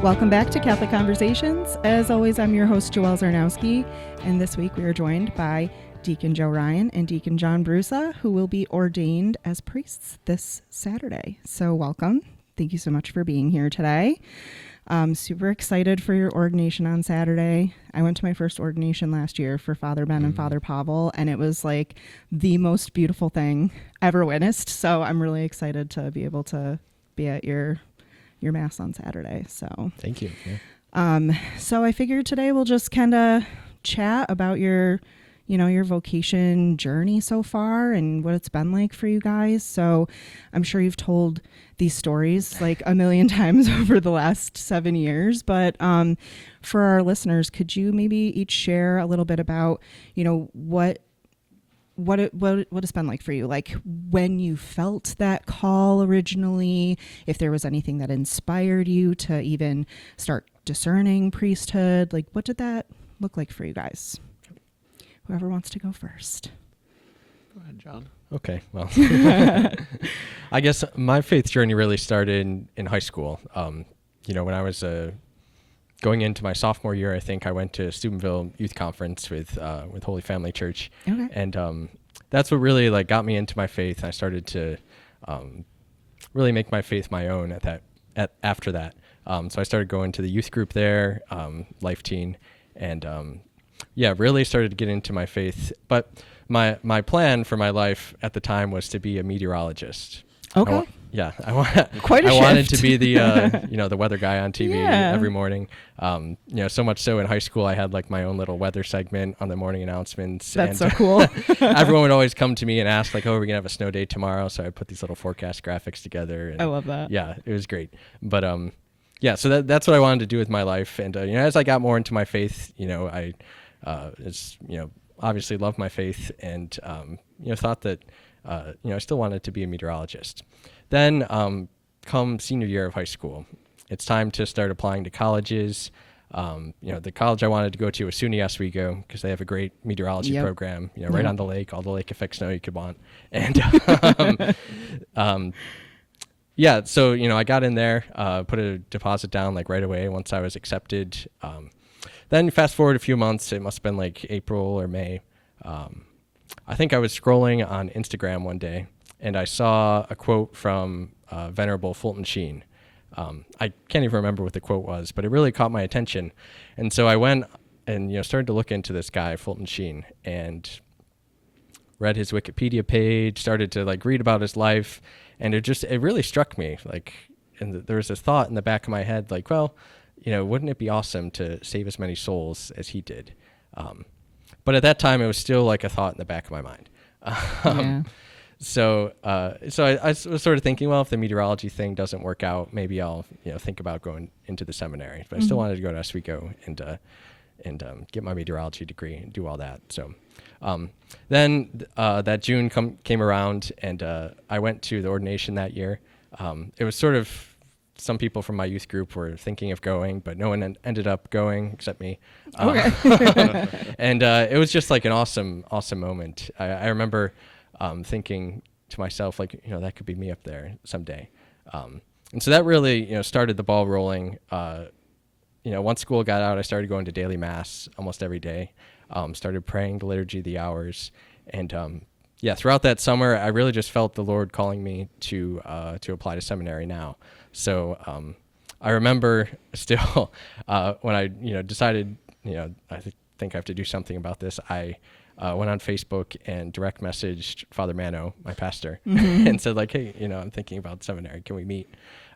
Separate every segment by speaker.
Speaker 1: Welcome back to Catholic Conversations. As always, I'm your host, Joelle Zarnowski, and this week we are joined by Deacon Joe Ryan and Deacon John Brusa, who will be ordained as priests this Saturday. So welcome. Thank you so much for being here today. I'm super excited for your ordination on Saturday. I went to my first ordination last year for Father Ben and Father Pavel, and it was like the most beautiful thing ever witnessed. So I'm really excited to be able to be at your Mass on Saturday. So
Speaker 2: thank you. Yeah.
Speaker 1: So I figured today we'll just kind of chat about your vocation journey so far and what it's been like for you guys. So I'm sure you've told these stories like a million times over the last 7 years, but for our listeners, could you maybe each share a little bit about, what it's been like for you, like when you felt that call originally, if there was anything that inspired you to even start discerning priesthood, like what did that look like for you guys? Whoever wants to go first.
Speaker 3: Go ahead, John.
Speaker 2: Okay, well, I guess my faith journey really started in high school. When I was going into my sophomore year, I think I went to Steubenville Youth Conference with Holy Family Church,
Speaker 1: okay.
Speaker 2: And that's what really got me into my faith. I started to really make my faith my own after that. So I started going to the youth group there, Life Teen, and really started to get into my faith. But my plan for my life at the time was to be a meteorologist.
Speaker 1: Okay.
Speaker 2: I wanted to be the the weather guy on TV every morning. So much so in high school I had my own little weather segment on the morning announcements.
Speaker 1: That's so cool.
Speaker 2: Everyone would always come to me and ask "Oh, are we gonna have a snow day tomorrow?" So I put these little forecast graphics together. And,
Speaker 1: I love that.
Speaker 2: Yeah, it was great. But so that's what I wanted to do with my life. And as I got more into my faith, I obviously loved my faith and thought that I still wanted to be a meteorologist. Then come senior year of high school, it's time to start applying to colleges. The college I wanted to go to was SUNY Oswego because they have a great meteorology program, right on the lake, all the lake effect snow you could want. And so, I got in there, put a deposit down right away once I was accepted. Then fast forward a few months, it must have been April or May. I think I was scrolling on Instagram one day and I saw a quote from Venerable Fulton Sheen. I can't even remember what the quote was, but it really caught my attention. And so I went and started to look into this guy, Fulton Sheen, and read his Wikipedia page, started to read about his life, and it really struck me. And there was this thought in the back of my head, wouldn't it be awesome to save as many souls as he did? But at that time, it was still a thought in the back of my mind. So I was sort of thinking, well, if the meteorology thing doesn't work out, maybe I'll think about going into the seminary. But I still wanted to go to Oswego and get my meteorology degree and do all that. So then that June came around, and I went to the ordination that year. It was sort of, some people from my youth group were thinking of going, but no one ended up going except me.
Speaker 1: Okay.
Speaker 2: And it was just an awesome moment. I remember thinking to myself, that could be me up there someday. And so that really, started the ball rolling. Once school got out, I started going to daily mass almost every day. Started praying the liturgy of the hours. And throughout that summer, I really just felt the Lord calling me to apply to seminary now. So I remember still when I decided I think I have to do something about this. I went on Facebook and direct messaged Father Mano, my pastor, and said hey, I'm thinking about seminary. Can we meet?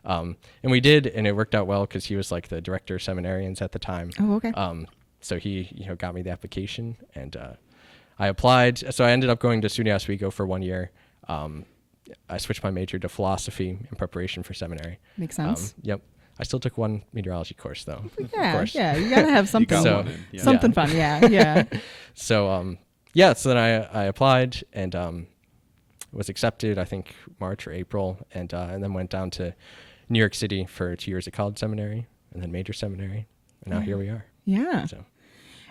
Speaker 2: And we did, and it worked out well because he was the director of seminarians at the time.
Speaker 1: Oh, okay.
Speaker 2: So he got me the application, and I applied. So I ended up going to SUNY Oswego for 1 year. I switched my major to philosophy in preparation for seminary.
Speaker 1: Makes sense.
Speaker 2: Yep. I still took one meteorology course though.
Speaker 1: Yeah,
Speaker 2: of course.
Speaker 1: Yeah. You gotta have something. Something fun. Yeah.
Speaker 2: So so then I applied and was accepted. I think March or April, and then went down to New York City for 2 years at college seminary and then major seminary, and now here we are.
Speaker 1: Yeah.
Speaker 2: So.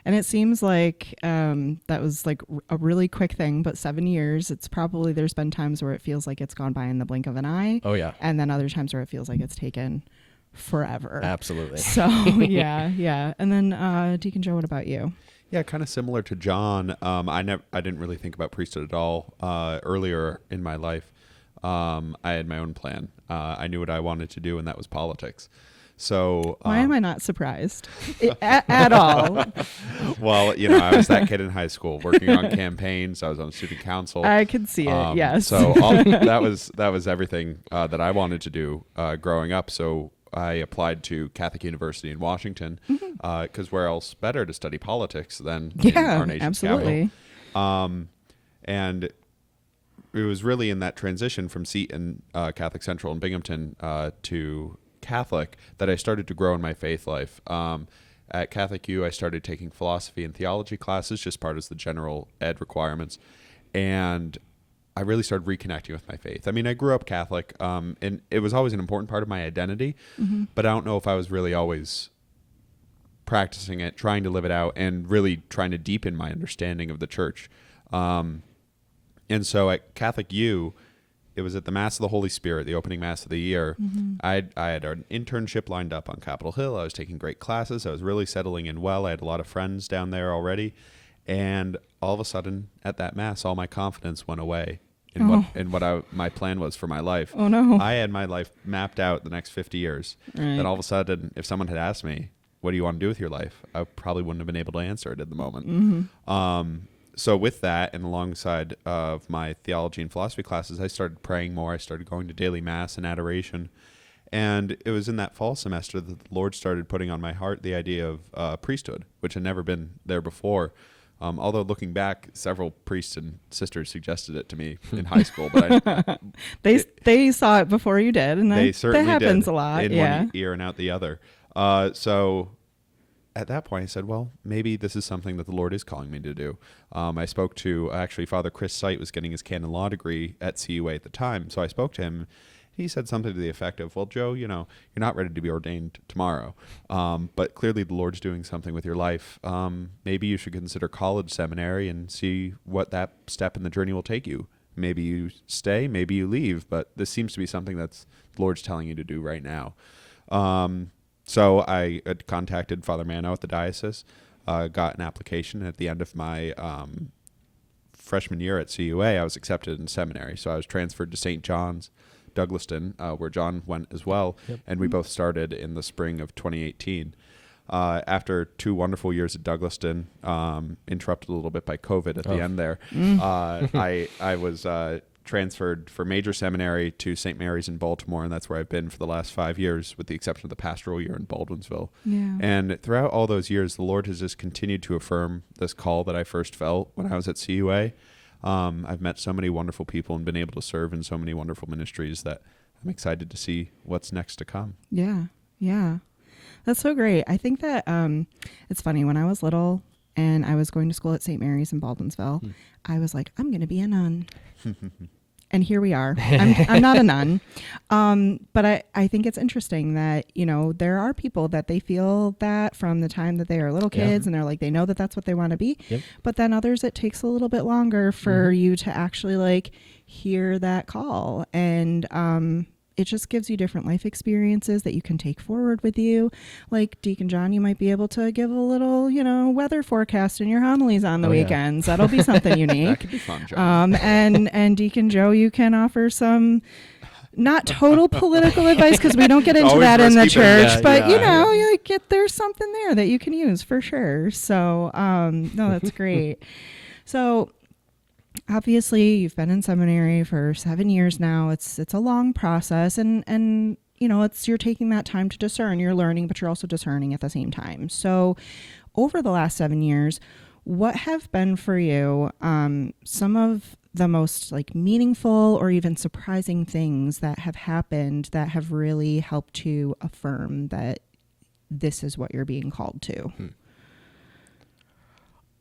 Speaker 1: And it seems like that was a really quick thing, but 7 years, there's been times where it feels like it's gone by in the blink of an eye.
Speaker 2: Oh, yeah.
Speaker 1: And then other times where it feels like it's taken forever.
Speaker 2: Absolutely.
Speaker 1: So yeah. And then Deacon Joe, what about you?
Speaker 3: Yeah, kind of similar to John. I didn't really think about priesthood at all earlier in my life. I had my own plan. I knew what I wanted to do, and that was politics. So
Speaker 1: why am I not surprised at all?
Speaker 3: Well, I was that kid in high school working on campaigns. I was on student council.
Speaker 1: I could see it. Yes.
Speaker 3: So that was everything that I wanted to do growing up. So I applied to Catholic University in Washington because where else better to study politics than in our nation's
Speaker 1: absolutely.
Speaker 3: capital? And it was really in that transition from Seton, Catholic Central in Binghamton to Catholic that I started to grow in my faith life. At Catholic U, I started taking philosophy and theology classes, just part of the general ed requirements. And I really started reconnecting with my faith. I mean, I grew up Catholic, and it was always an important part of my identity, but I don't know if I was really always practicing it, trying to live it out, and really trying to deepen my understanding of the church. And so at Catholic U, it was at the Mass of the Holy Spirit, the opening Mass of the year. I had an internship lined up on Capitol Hill. I was taking great classes. I was really settling in well. I had a lot of friends down there already. And all of a sudden, at that Mass, all my confidence went away in what my plan was for my life.
Speaker 1: Oh, no.
Speaker 3: I had my life mapped out the next 50 years.
Speaker 1: Right.
Speaker 3: Then all of a sudden, if someone had asked me, what do you want to do with your life? I probably wouldn't have been able to answer it at the moment. So with that, and alongside of my theology and philosophy classes, I started praying more. I started going to daily Mass and adoration. And it was in that fall semester that the Lord started putting on my heart the idea of priesthood, which had never been there before. Although looking back, several priests and sisters suggested it to me in high school, but
Speaker 1: they saw it before you did, and
Speaker 3: they certainly
Speaker 1: that happens
Speaker 3: did
Speaker 1: a lot.
Speaker 3: in one ear and out the other. So at that point, I said, well, maybe this is something that the Lord is calling me to do. I spoke to, actually, Father Chris Sight was getting his canon law degree at CUA at the time. So I spoke to him. He said something to the effect of, well, Joe, you're not ready to be ordained tomorrow. But clearly the Lord's doing something with your life. Maybe you should consider college seminary and see what that step in the journey will take you. Maybe you stay, maybe you leave, but this seems to be something that's the Lord's telling you to do right now. So I had contacted Father Mano at the diocese, got an application. At the end of my freshman year at CUA, I was accepted in seminary. So I was transferred to St. John's, Douglaston, where John went as well. Yep. And we both started in the spring of 2018. After 2 wonderful years at Douglaston, interrupted a little bit by COVID at the end there, I was transferred for major seminary to St. Mary's in Baltimore, and that's where I've been for the last 5 years, with the exception of the pastoral year in Baldwinsville.
Speaker 1: Yeah.
Speaker 3: And throughout all those years, the Lord has just continued to affirm this call that I first felt when I was at CUA. I've met so many wonderful people and been able to serve in so many wonderful ministries that I'm excited to see what's next to come.
Speaker 1: Yeah. That's so great. I think that it's funny, when I was little and I was going to school at St. Mary's in Baldwinsville, I was like, I'm going to be a nun. And here we are. I'm not a nun. But I think it's interesting that, there are people that they feel that from the time that they are little kids, and they're like, they know that that's what they want to be. Yep. But then others, it takes a little bit longer for you to actually hear that call. And it just gives you different life experiences that you can take forward with you. Like Deacon John, you might be able to give a little, weather forecast in your homilies on the weekends. Yeah. That'll be something unique.
Speaker 3: That could be fun, John.
Speaker 1: And Deacon Joe, you can offer some not total political advice, because we don't get into that in the church, but there's something there that you can use for sure. So, no, that's great. So, obviously, you've been in seminary for 7 years now. It's a long process, and you're taking that time to discern. You're learning, but you're also discerning at the same time. So, over the last 7 years, what have been for you some of the most meaningful or even surprising things that have happened that have really helped to affirm that this is what you're being called to?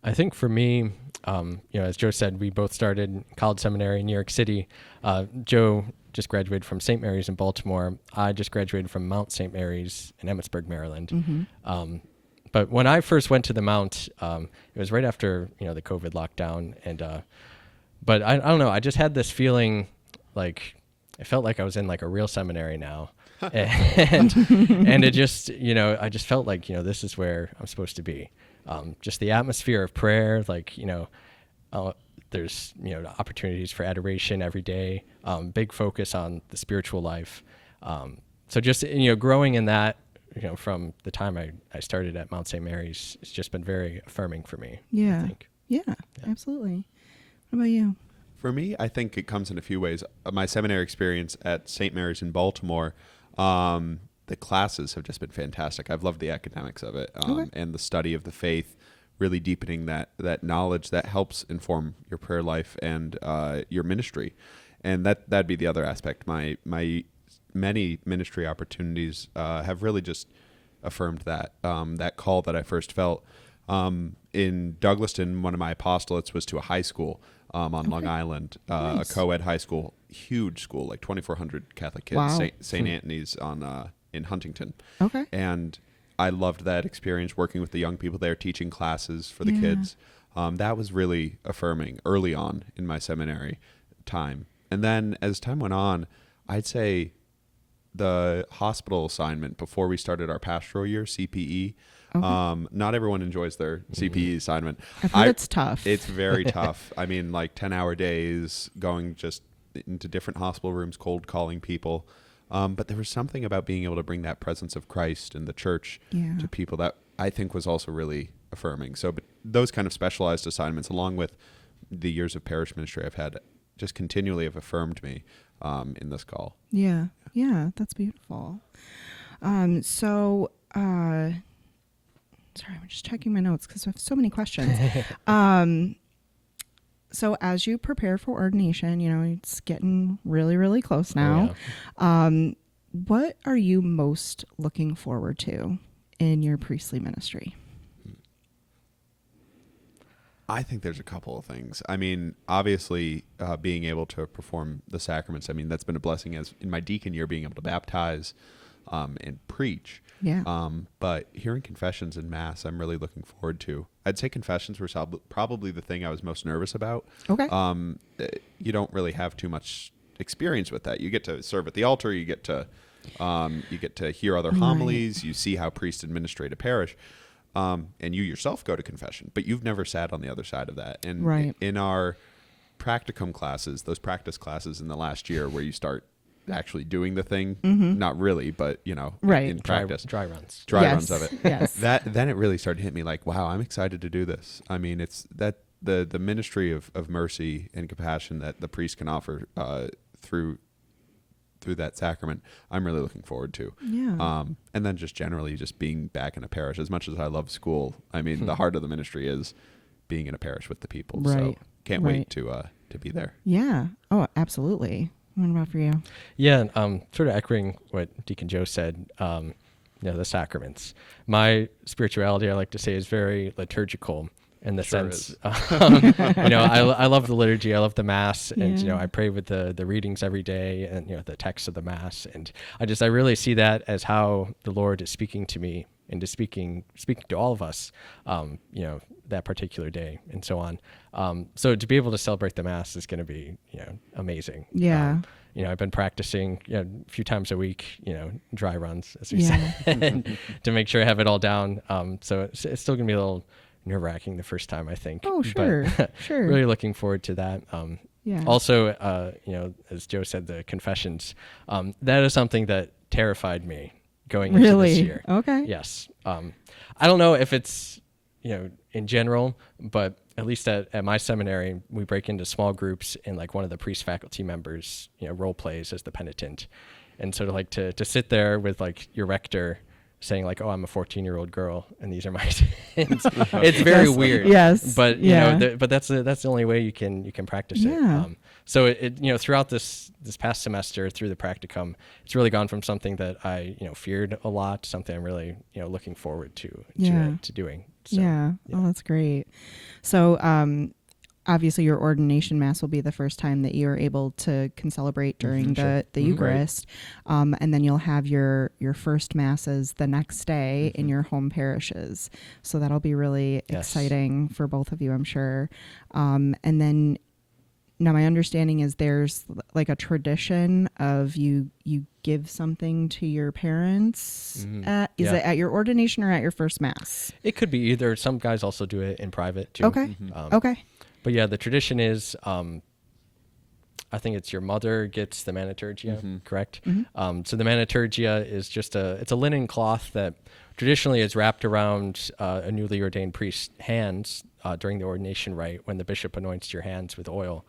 Speaker 2: I think for me, as Joe said, we both started college seminary in New York City. Joe just graduated from St. Mary's in Baltimore. I just graduated from Mount St. Mary's in Emmitsburg, Maryland. Mm-hmm. But when I first went to the Mount, it was right after the COVID lockdown, and but I don't know. I just had this feeling I felt like I was in a real seminary now. and it just, I just felt like, this is where I'm supposed to be. Just the atmosphere of prayer, like, there's, opportunities for adoration every day, big focus on the spiritual life. So just, growing in that, from the time I started at Mount St. Mary's, it's just been very affirming for me.
Speaker 1: Yeah.
Speaker 2: I think.
Speaker 1: Yeah, absolutely. What about you?
Speaker 3: For me, I think it comes in a few ways. My seminary experience at St. Mary's in Baltimore, the classes have just been fantastic. I've loved the academics of it, and the study of the faith, really deepening that knowledge that helps inform your prayer life and your ministry. And that'd be the other aspect. My many ministry opportunities have really just affirmed that call that I first felt. In Douglaston, one of my apostolates was to a high school on Long Island,
Speaker 1: Nice.
Speaker 3: a co-ed high school, huge school, like 2,400 Catholic kids,
Speaker 1: Wow.
Speaker 3: St. Anthony's in Huntington.
Speaker 1: Okay.
Speaker 3: And I loved that experience working with the young people there, teaching classes for the kids. That was really affirming early on in my seminary time. And then as time went on, I'd say the hospital assignment before we started our pastoral year, CPE, not everyone enjoys their CPE assignment.
Speaker 1: I've heard it's tough.
Speaker 3: It's very tough. I mean, like 10-hour days, going just into different hospital rooms, cold calling people. But there was something about being able to bring that presence of Christ and the church to people that I think was also really affirming. So but those kind of specialized assignments, along with the years of parish ministry I've had, just continually have affirmed me in this call.
Speaker 1: Yeah, that's beautiful. Sorry, I'm just checking my notes because I have so many questions. So as you prepare for ordination, it's getting really, really close now.
Speaker 2: Oh, yeah.
Speaker 1: What are you most looking forward to in your priestly ministry?
Speaker 3: I think there's a couple of things. I mean, obviously, being able to perform the sacraments, I mean, that's been a blessing, as in my deacon year, being able to baptize and preach.
Speaker 1: Yeah.
Speaker 3: But hearing confessions in Mass, I'm really looking forward to. I'd say confessions were probably the thing I was most nervous about.
Speaker 1: Okay.
Speaker 3: You don't really have too much experience with that. You get to serve at the altar. You get to hear other homilies. You see how priests administrate a parish. And you yourself go to confession, but you've never sat on the other side of that. And in our practicum classes, those practice classes in the last year where you start actually doing the thing, not really, but in practice,
Speaker 2: dry runs
Speaker 3: runs of it.
Speaker 1: Yes.
Speaker 3: Then it really started to hit me like, wow, I'm excited to do this. I mean, it's that the ministry of mercy and compassion that the priest can offer through that sacrament, I'm really looking forward to.
Speaker 1: Yeah.
Speaker 3: And then just generally just being back in a parish. As much as I love school, I mean, the heart of the ministry is being in a parish with the people. So can't wait to be there.
Speaker 1: Yeah. Oh, absolutely. What about for you?
Speaker 2: Yeah, sort of echoing what Deacon Joe said, the sacraments. My spirituality, I like to say, is very liturgical in the sense, I love the liturgy, I love the Mass, and, I pray with the readings every day and, the text of the Mass. And I really see that as how the Lord is speaking to me and speaking to all of us, that particular day and so on. So to be able to celebrate the Mass is going to be, amazing.
Speaker 1: Yeah.
Speaker 2: I've been practicing a few times a week, dry runs, as we said, to make sure I have it all down. So it's still going to be a little nerve-wracking the first time, I think.
Speaker 1: Oh, sure.
Speaker 2: But
Speaker 1: sure.
Speaker 2: Really looking forward to that.
Speaker 1: Yeah.
Speaker 2: Also, as Joe said, the confessions, that is something that terrified me going into this year.
Speaker 1: Okay.
Speaker 2: Yes. I don't know if it's, in general, but at least at my seminary, we break into small groups and like one of the priest faculty members, role plays as the penitent. And so to sit there with like your rector saying like, oh, I'm a 14-year-old girl and these are my sins. It's very weird.
Speaker 1: Yes.
Speaker 2: But, but that's the only way you can practice it. So it throughout this past semester through the practicum, it's really gone from something that I, feared a lot to something I'm really, looking forward to doing. So,
Speaker 1: yeah. Oh, that's great. So, obviously your ordination Mass will be the first time that you're able to celebrate during the Eucharist. Right. And then you'll have your first Masses the next day in your home parishes. So that'll be really exciting for both of you, I'm sure. And then Now, my understanding is there's like a tradition of you give something to your parents. Is it at your ordination or at your first mass?
Speaker 2: It could be either. Some guys also do it in private too.
Speaker 1: Okay. Okay.
Speaker 2: But yeah, the tradition is, I think it's your mother gets the maniturgia, correct? So the maniturgia is just it's a linen cloth that traditionally is wrapped around a newly ordained priest's hands during the ordination rite when the bishop anoints your hands with oil.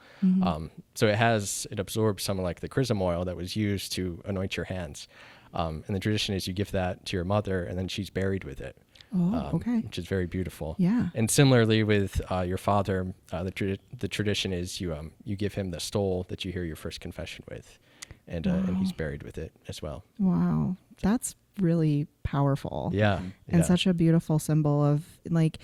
Speaker 2: So it absorbs some of like the chrism oil that was used to anoint your hands. And the tradition is you give that to your mother and then she's buried with it.
Speaker 1: Oh, okay.
Speaker 2: Which is very beautiful.
Speaker 1: Yeah.
Speaker 2: And similarly with your father, the tradition is you give him the stole that you hear your first confession with, and he's buried with it as well.
Speaker 1: Wow, that's really powerful.
Speaker 2: Yeah.
Speaker 1: And such a beautiful symbol of like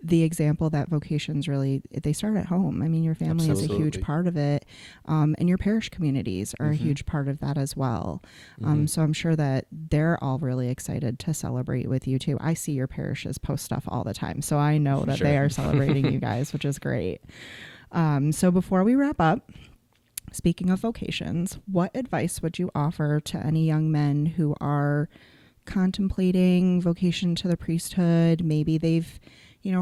Speaker 1: the example that vocations really, they start at home. I mean, your family is a huge part of it. And your parish communities are a huge part of that as well. So I'm sure that they're all really excited to celebrate with you too. I see your parishes post stuff all the time, so I know that they are celebrating you guys, which is great. So before we wrap up, speaking of vocations, what advice would you offer to any young men who are contemplating vocation to the priesthood? Maybe they've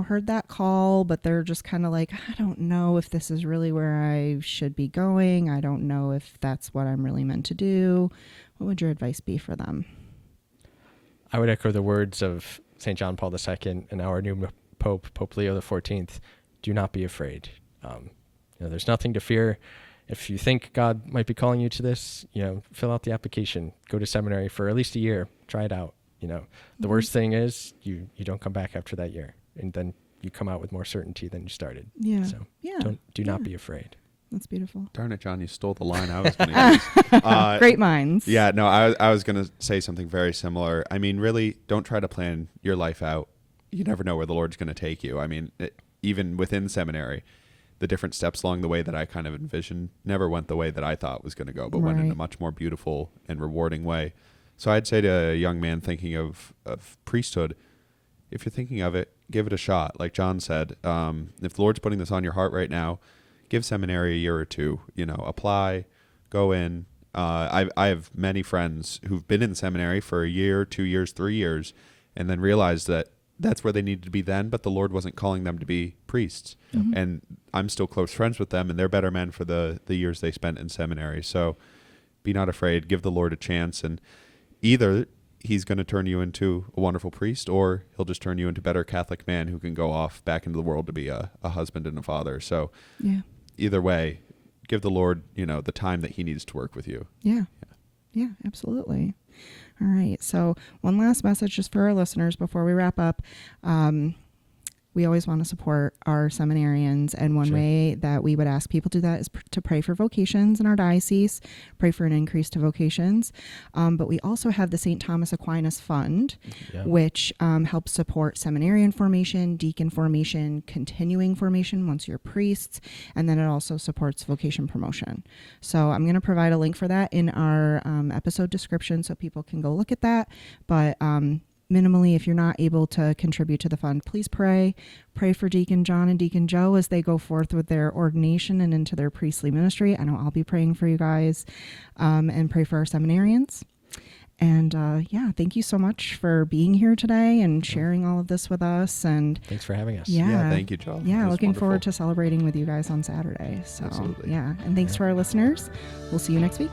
Speaker 1: heard that call, but they're just kind of like, I don't know if this is really where I should be going. I don't know if that's what I'm really meant to do. What would your advice be for them?
Speaker 2: I would echo the words of St. John Paul II and our new Pope Leo XIV. Do not be afraid. There's nothing to fear. If you think God might be calling you to this, fill out the application, go to seminary for at least a year, try it out. The worst thing is you don't come back after that year, and then you come out with more certainty than you started.
Speaker 1: Yeah.
Speaker 2: So do not be afraid.
Speaker 1: That's beautiful.
Speaker 3: Darn it, John, you stole the line I was going to use.
Speaker 1: Great minds.
Speaker 3: Yeah, no, I was going to say something very similar. I mean, really, don't try to plan your life out. You never know where the Lord's going to take you. I mean, even within seminary, the different steps along the way that I kind of envisioned never went the way that I thought was going to go, but went in a much more beautiful and rewarding way. So I'd say to a young man thinking of priesthood, if you're thinking of it, give it a shot. Like John said, if the Lord's putting this on your heart right now, give seminary a year or two, apply, go in. I have many friends who've been in seminary for a year, 2 years, 3 years, and then realized that that's where they needed to be then, but the Lord wasn't calling them to be priests. And I'm still close friends with them, and they're better men for the years they spent in seminary. So be not afraid, give the Lord a chance, and either he's going to turn you into a wonderful priest, or he'll just turn you into a better Catholic man who can go off back into the world to be a husband and a father. So either way, give the Lord, the time that he needs to work with you.
Speaker 1: Yeah, absolutely. All right. So one last message just for our listeners before we wrap up. We always want to support our seminarians, and one way that we would ask people to do that is to pray for vocations in our diocese, pray for an increase to vocations. But we also have the St. Thomas Aquinas Fund, which helps support seminarian formation, deacon formation, continuing formation once you're priests, and then it also supports vocation promotion. So I'm going to provide a link for that in our episode description so people can go look at that. But minimally, if you're not able to contribute to the fund, please pray for Deacon John and Deacon Joe as they go forth with their ordination and into their priestly ministry. I know I'll be praying for you guys, and pray for our seminarians. And thank you so much for being here today and sharing all of this with us. And
Speaker 2: thanks for having us.
Speaker 1: Yeah,
Speaker 3: thank you, Joel.
Speaker 1: Yeah, looking forward to celebrating with you guys on Saturday. So
Speaker 3: absolutely.
Speaker 1: and thanks to our listeners. We'll see you next week.